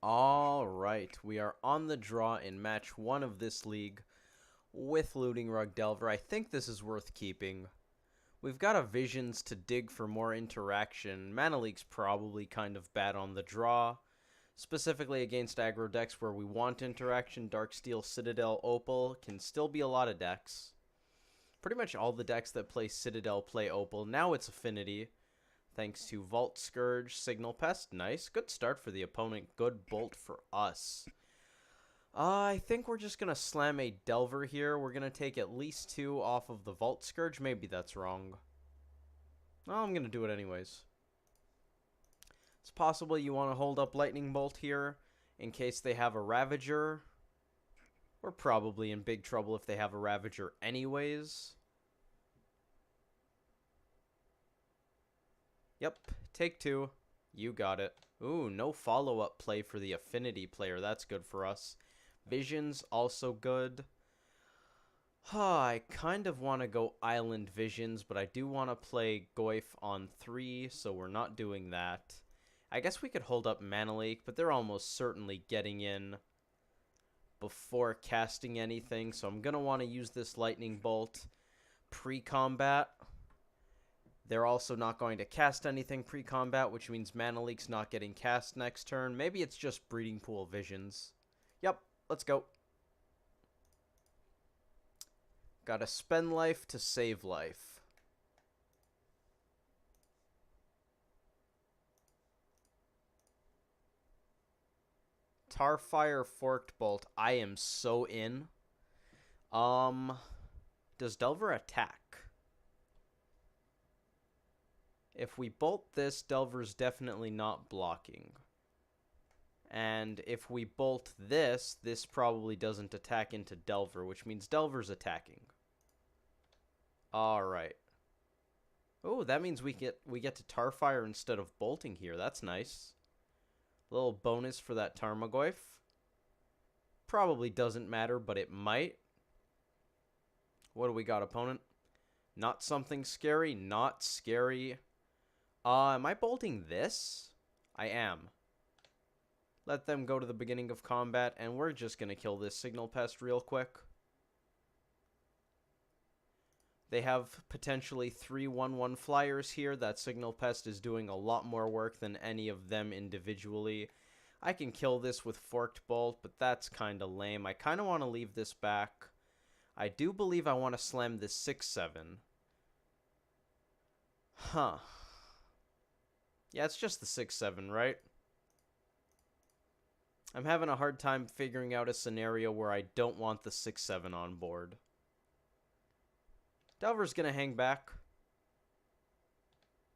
All right, we are on the draw in match 1 of this league with Looting Rug Delver. I think this is worth keeping. We've got a Visions to dig for more interaction. Mana Leak's probably kind of bad on the draw, specifically against aggro decks where we want interaction. Darksteel, Citadel, Opal can still be a lot of decks. Pretty much all the decks that play Citadel play Opal. Now it's Affinity. Thanks to Vault Scourge, Signal Pest. Nice. Good start for the opponent. Good bolt for us. I think we're just going to slam a Delver here. We're going to take at least 2 off of the Vault Scourge. Maybe that's wrong. Well, I'm going to do it anyways. It's possible you want to hold up Lightning Bolt here in case they have a Ravager. We're probably in big trouble if they have a Ravager anyways. Yep, take 2. You got it. Ooh, no follow-up play for the Affinity player. That's good for us. Visions, also good. I kind of want to go Island Visions, but I do want to play Goyf on 3, so we're not doing that. I guess we could hold up Mana Leak, but they're almost certainly getting in before casting anything, so I'm going to want to use this Lightning Bolt pre-combat. They're also not going to cast anything pre-combat, which means Mana Leak's not getting cast next turn. Maybe it's just Breeding Pool Visions. Yep, let's go. Gotta spend life to save life. Tarfire Forked Bolt. I am so in. Does Delver attack? If we bolt this, Delver's definitely not blocking. And if we bolt this, this probably doesn't attack into Delver, which means Delver's attacking. Alright. Oh, that means we get to Tarfire instead of bolting here. That's nice. A little bonus for that Tarmogoyf. Probably doesn't matter, but it might. What do we got, opponent? Not something scary. Not scary. Am I bolting this? I am. Let them go to the beginning of combat, and we're just going to kill this Signal Pest real quick. They have potentially 3 1/1 flyers here. That Signal Pest is doing a lot more work than any of them individually. I can kill this with Forked Bolt, but that's kind of lame. I kind of want to leave this back. I do believe I want to slam this 6/7. Huh. Yeah, it's just the 6/7, right? I'm having a hard time figuring out a scenario where I don't want the 6/7 on board. Delver's going to hang back.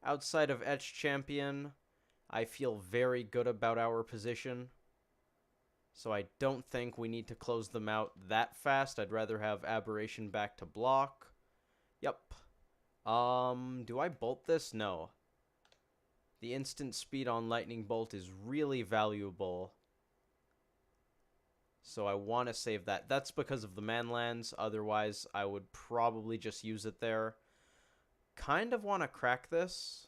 Outside of Etched Champion, I feel very good about our position. So I don't think we need to close them out that fast. I'd rather have Aberration back to block. Yep. Do I bolt this? No. The instant speed on Lightning Bolt is really valuable. So I want to save that. That's because of the Manlands. Otherwise, I would probably just use it there. Kind of want to crack this.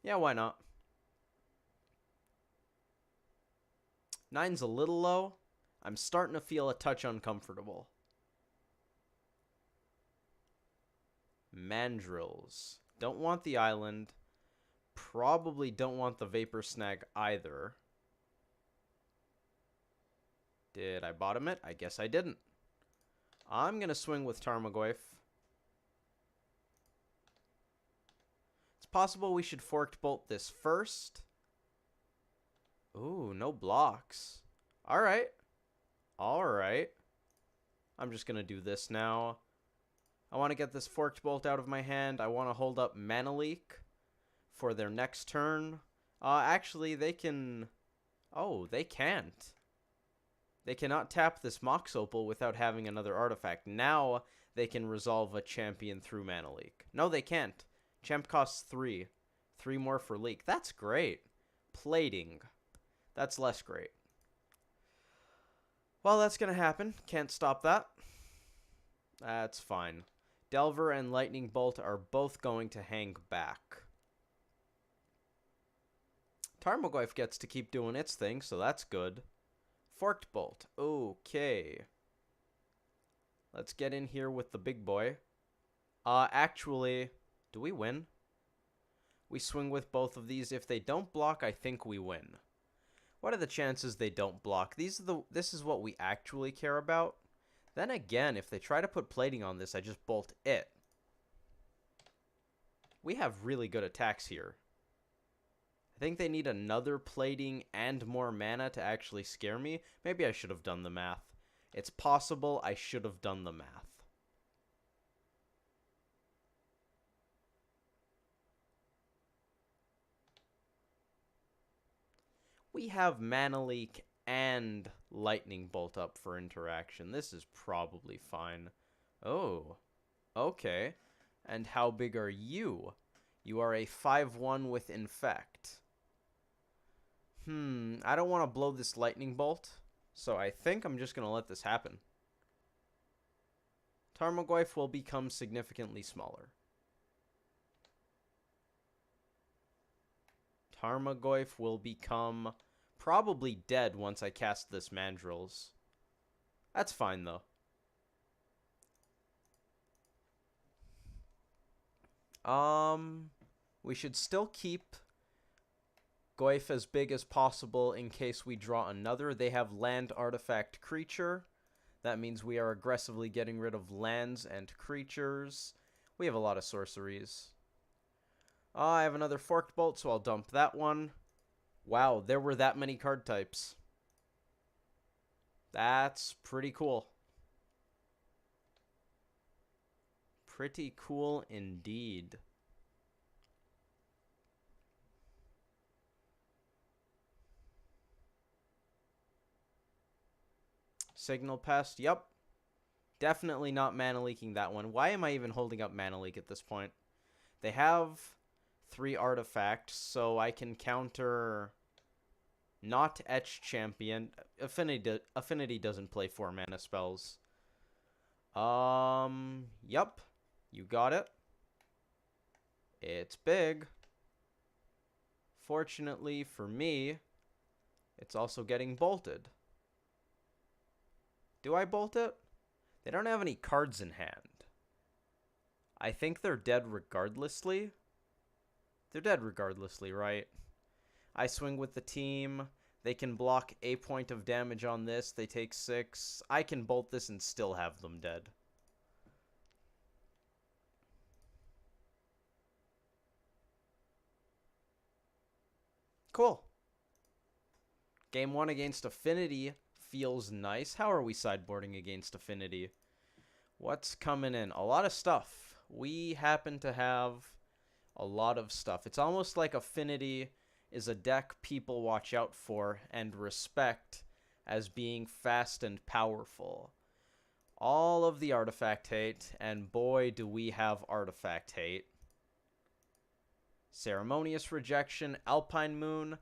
Yeah, why not? 9's a little low. I'm starting to feel a touch uncomfortable. Mandrills. Don't want the island. Probably don't want the Vapor Snag either. Did I bottom it? I guess I didn't. I'm going to swing with Tarmogoyf. It's possible we should Forked Bolt this first. Ooh, no blocks. Alright. Alright. I'm just going to do this now. I want to get this Forked Bolt out of my hand. I want to hold up Mana Leak for their next turn. Actually, they can... Oh, they can't. They cannot tap this Mox Opal without having another artifact. Now they can resolve a champion through Mana Leak. No, they can't. Champ costs 3. 3 more for Leak. That's great. Plating. That's less great. Well, that's going to happen. Can't stop that. That's fine. Delver and Lightning Bolt are both going to hang back. Tarmogoyf gets to keep doing its thing, so that's good. Forked Bolt. Okay. Let's get in here with the big boy. Actually, do we win? We swing with both of these. If they don't block, I think we win. What are the chances they don't block? This is what we actually care about. Then again, if they try to put plating on this, I just bolt it. We have really good attacks here. I think they need another plating and more mana to actually scare me. Maybe I should have done the math. It's possible I should have done the math. We have Mana Leak and Lightning Bolt up for interaction. This is probably fine. Oh, okay. And how big are you? You are a 5/1 with Infect. I don't want to blow this Lightning Bolt, so I think I'm just going to let this happen. Tarmogoyf will become significantly smaller. Tarmogoyf will become probably dead once I cast this Mandrills. That's fine, though. We should still keep Goyf as big as possible in case we draw another. They have land artifact creature. That means we are aggressively getting rid of lands and creatures. We have a lot of sorceries. I have another Forked Bolt, so I'll dump that one. Wow, there were that many card types. That's pretty cool. Pretty cool indeed. Signal Pest, yep. Definitely not mana leaking that one. Why am I even holding up mana leak at this point? They have 3 artifacts, so I can counter not Etch Champion. Affinity doesn't play 4 mana spells. Yep. You got it. It's big. Fortunately for me, it's also getting bolted. Do I bolt it? They don't have any cards in hand. I think they're dead regardlessly. They're dead regardlessly, right? I swing with the team. They can block a point of damage on this. They take 6. I can bolt this and still have them dead. Cool. Game 1 against Affinity feels nice. How are we sideboarding against Affinity? What's coming in? A lot of stuff. We happen to have a lot of stuff. It's almost like Affinity is a deck people watch out for and respect as being fast and powerful. All of the artifact hate, and boy do we have artifact hate. Ceremonious Rejection, Alpine Moon.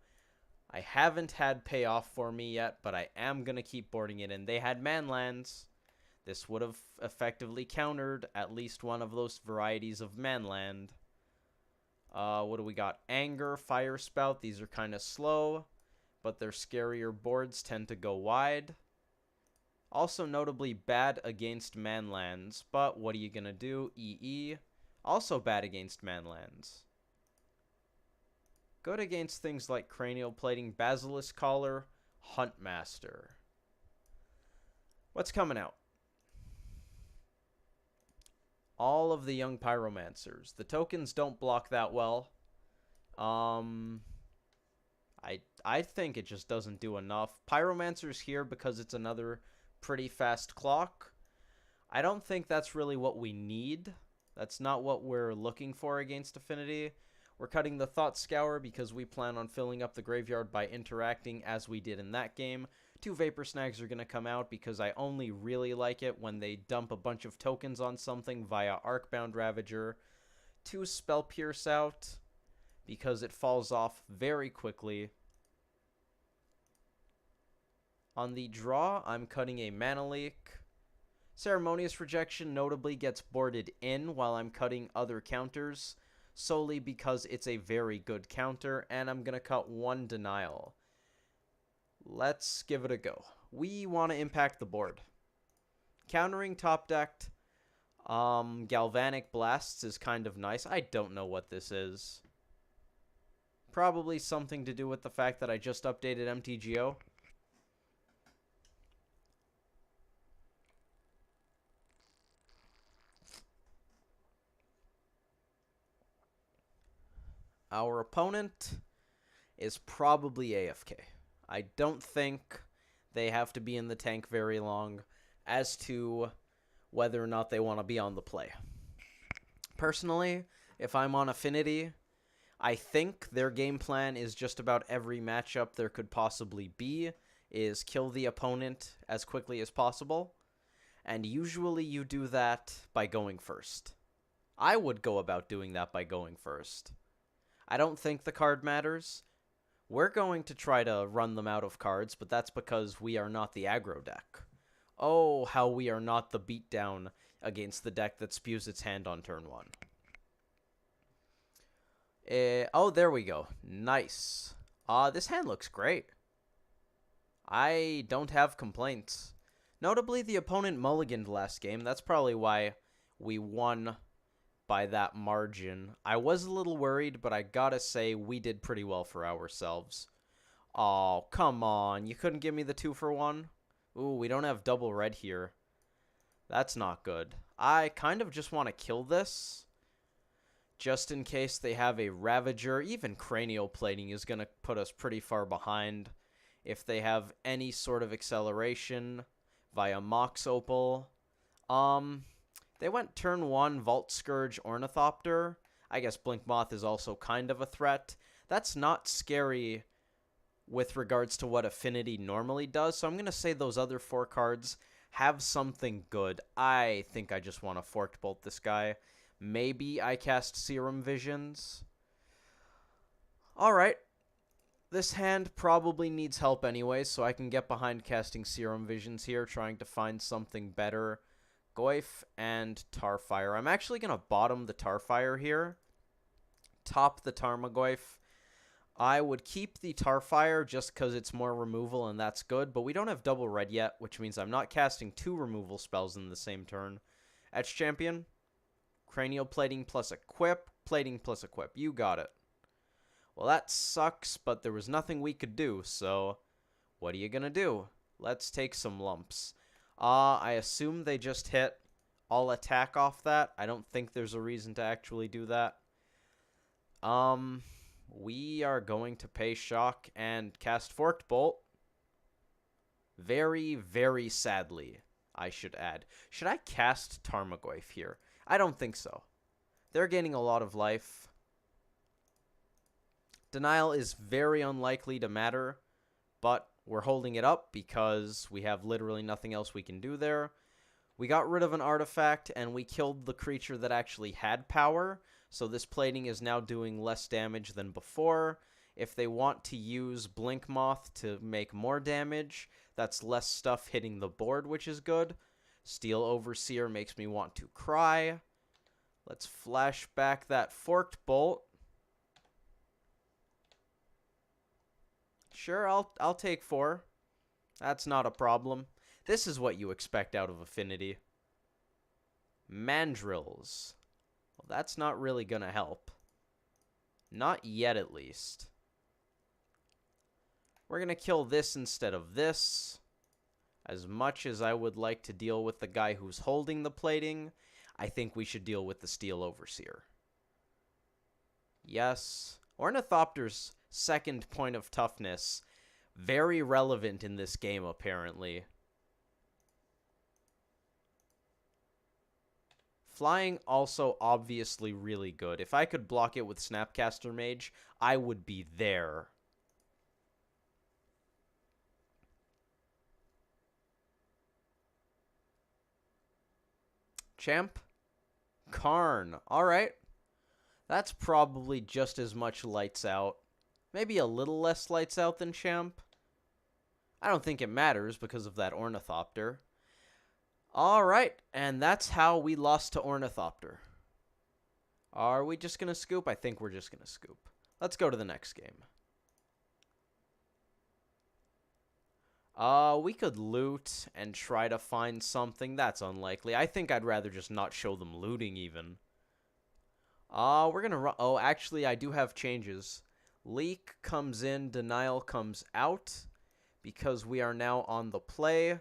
I haven't had payoff for me yet, but I am going to keep boarding it in. They had manlands. This would have effectively countered at least one of those varieties of manland. What do we got? Anger, Fire Spout. These are kind of slow, but their scarier boards tend to go wide. Also notably bad against manlands, but what are you going to do? EE. Also bad against manlands. Good against things like Cranial Plating, Basilisk Collar, Huntmaster. What's coming out? All of the Young Pyromancers. The tokens don't block that well. I think it just doesn't do enough. Pyromancer's here because it's another pretty fast clock. I don't think that's really what we need. That's not what we're looking for against Affinity. We're cutting the Thought Scour because we plan on filling up the graveyard by interacting as we did in that game. 2 Vapor Snags are going to come out because I only really like it when they dump a bunch of tokens on something via Arcbound Ravager. 2 Spell Pierce out because it falls off very quickly. On the draw, I'm cutting a Mana Leak. Ceremonious Rejection notably gets boarded in while I'm cutting other counters. solely because it's a very good counter, and I'm going to cut 1 denial. Let's give it a go. We want to impact the board. Countering top decked Galvanic Blasts is kind of nice. I don't know what this is. Probably something to do with the fact that I just updated MTGO. Our opponent is probably AFK. I don't think they have to be in the tank very long as to whether or not they want to be on the play. Personally, if I'm on Affinity, I think their game plan is just about every matchup there could possibly be is kill the opponent as quickly as possible, and usually you do that by going first. I would go about doing that by going first. I don't think the card matters. We're going to try to run them out of cards, but that's because we are not the aggro deck. Oh, how we are not the beatdown against the deck that spews its hand on turn 1. Oh, there we go. Nice. This hand looks great. I don't have complaints. Notably, the opponent mulliganed last game. That's probably why we won by that margin. I was a little worried, but I gotta say we did pretty well for ourselves. Oh, come on. You couldn't give me the 2 for 1? Ooh, we don't have double red here. That's not good. I kind of just want to kill this, just in case they have a Ravager. Even cranial plating is going to put us pretty far behind. If they have any sort of acceleration via Mox Opal. They went turn 1, Vault Scourge, Ornithopter. I guess Blink Moth is also kind of a threat. That's not scary with regards to what Affinity normally does, so I'm going to say those other 4 cards have something good. I think I just want to Forked Bolt this guy. Maybe I cast Serum Visions. Alright. This hand probably needs help anyway, so I can get behind casting Serum Visions here, trying to find something better. Goyf and Tarfire. I'm actually going to bottom the Tarfire here. Top the Tarmogoyf. I would keep the Tarfire just because it's more removal and that's good, but we don't have double red yet, which means I'm not casting 2 removal spells in the same turn. Etch Champion. Cranial Plating plus Equip. Plating plus Equip. You got it. Well, that sucks, but there was nothing we could do, so what are you going to do? Let's take some lumps. I assume they just hit all attack off that. I don't think there's a reason to actually do that. We are going to pay Shock and cast Forked Bolt. Very, very sadly, I should add. Should I cast Tarmogoyf here? I don't think so. They're gaining a lot of life. Denial is very unlikely to matter, but we're holding it up because we have literally nothing else we can do there. We got rid of an artifact, and we killed the creature that actually had power, so this plating is now doing less damage than before. If they want to use Blink Moth to make more damage, that's less stuff hitting the board, which is good. Steel Overseer makes me want to cry. Let's flash back that Forked Bolt. Sure, I'll take 4. That's not a problem. This is what you expect out of Affinity. Mandrills. Well, that's not really going to help. Not yet, at least. We're going to kill this instead of this. As much as I would like to deal with the guy who's holding the plating, I think we should deal with the Steel Overseer. Yes. Ornithopter's second point of toughness. Very relevant in this game, apparently. Flying also obviously really good. If I could block it with Snapcaster Mage, I would be there. Champ? Karn. Alright. That's probably just as much lights out. Maybe a little less lights out than Champ. I don't think it matters because of that Ornithopter. Alright, and that's how we lost to Ornithopter. Are we just going to scoop? I think we're just going to scoop. Let's go to the next game. We could loot and try to find something. That's unlikely. I think I'd rather just not show them looting even. We're gonna run. Oh, actually, I do have changes. Leak comes in, denial comes out, because we are now on the play,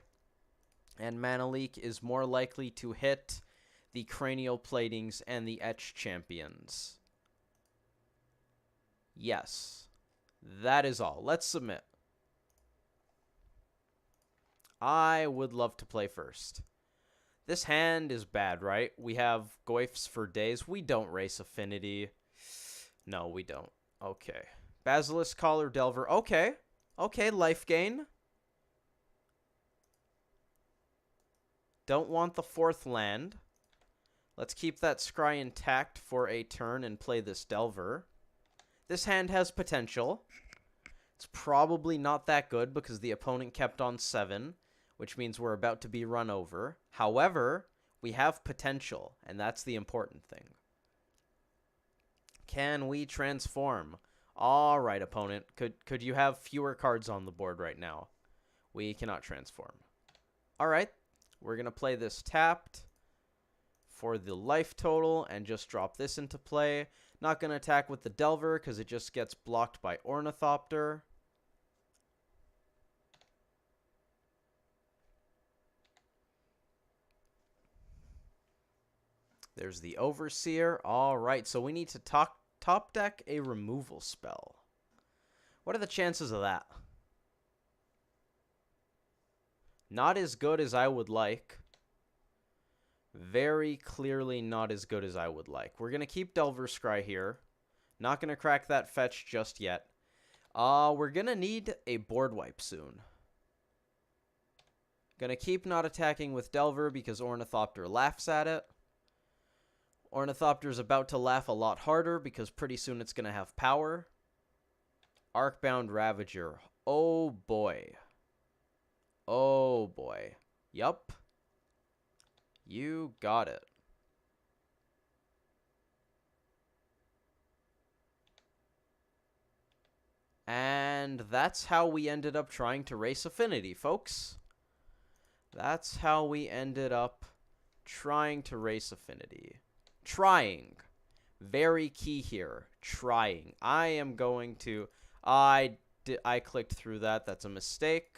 and Mana Leak is more likely to hit the Cranial Platings and the Etch Champions. Yes. That is all. Let's submit. I would love to play first. This hand is bad, right? We have Goyfs for days. We don't race Affinity. No, we don't. Okay. Basilisk Collar Delver. Okay. Okay, life gain. Don't want the 4th land. Let's keep that Scry intact for a turn and play this Delver. This hand has potential. It's probably not that good because the opponent kept on 7, which means we're about to be run over. However, we have potential, and that's the important thing. Can we transform? All right, opponent. Could you have fewer cards on the board right now? We cannot transform. All right. We're going to play this tapped for the life total and just drop this into play. Not going to attack with the Delver because it just gets blocked by Ornithopter. There's the Overseer. All right, so we need to top deck a removal spell. What are the chances of that? Not as good as I would like. Very clearly not as good as I would like. We're going to keep Delver Scry here. Not going to crack that fetch just yet. We're going to need a board wipe soon. Going to keep not attacking with Delver because Ornithopter laughs at it. Ornithopter's about to laugh a lot harder because pretty soon it's going to have power. Arcbound Ravager. Oh boy. Oh boy. Yup. You got it. And that's how we ended up trying to race Affinity, folks. That's how we ended up trying to race Affinity. Trying. Very key here. Trying. I am going to... I clicked through that. That's a mistake.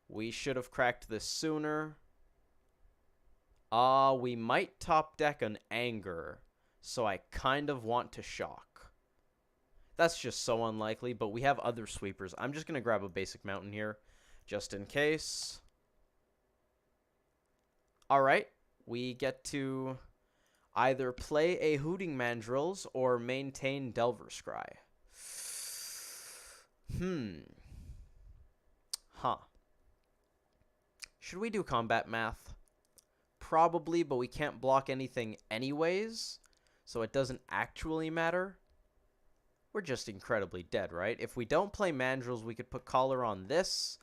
We should have cracked this sooner. We might top deck an Anger. So I kind of want to shock. That's just so unlikely, but we have other sweepers. I'm just going to grab a basic mountain here, just in case. Alright. We get to either play a Hooting Mandrills or maintain Delver Scry. Huh. Should we do combat math? Probably, but we can't block anything anyways, so it doesn't actually matter. We're just incredibly dead, right? If we don't play Mandrills, we could put Collar on this,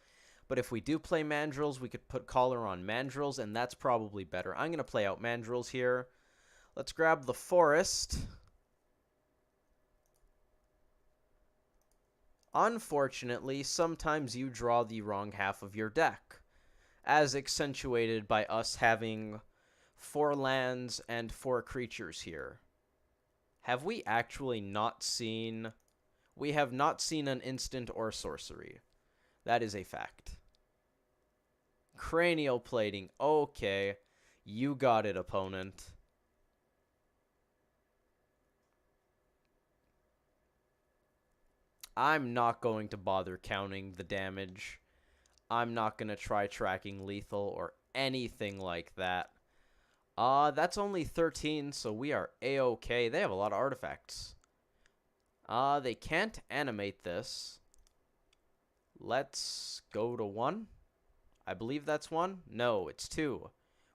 but if we do play Mandrills, we could put Collar on Mandrills, and that's probably better. I'm going to play out Mandrills here. Let's grab the Forest. Unfortunately, sometimes you draw the wrong half of your deck, as accentuated by us having 4 lands and 4 creatures here. Have we actually not seen... We have not seen an instant or sorcery. That is a fact. Cranial Plating. Okay. You got it, opponent. I'm not going to bother counting the damage. I'm not going to try tracking lethal or anything like that. That's only 13, so we are A-okay. They have a lot of artifacts. They can't animate this. Let's go to 1. I believe that's 1. No, it's 2.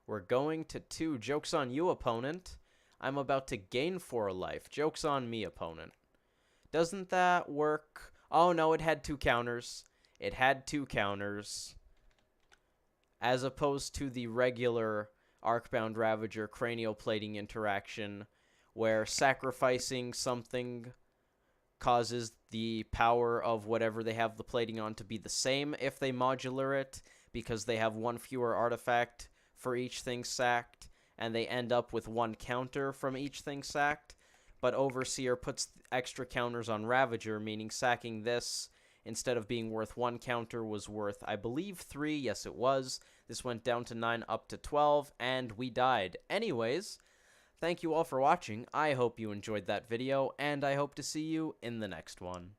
We're going to 2. Joke's on you, opponent. I'm about to gain 4 life. Joke's on me, opponent. Doesn't that work? Oh, no, it had 2 counters. It had 2 counters. As opposed to the regular Arcbound Ravager Cranial Plating interaction, where sacrificing something causes the power of whatever they have the plating on to be the same if they modular it, because they have one fewer artifact for each thing sacked, and they end up with one counter from each thing sacked. But Overseer puts extra counters on Ravager, meaning sacking this, instead of being worth 1 counter, was worth, I believe, 3. Yes, it was. This went down to 9, up to 12, and we died. Anyways, thank you all for watching. I hope you enjoyed that video, and I hope to see you in the next one.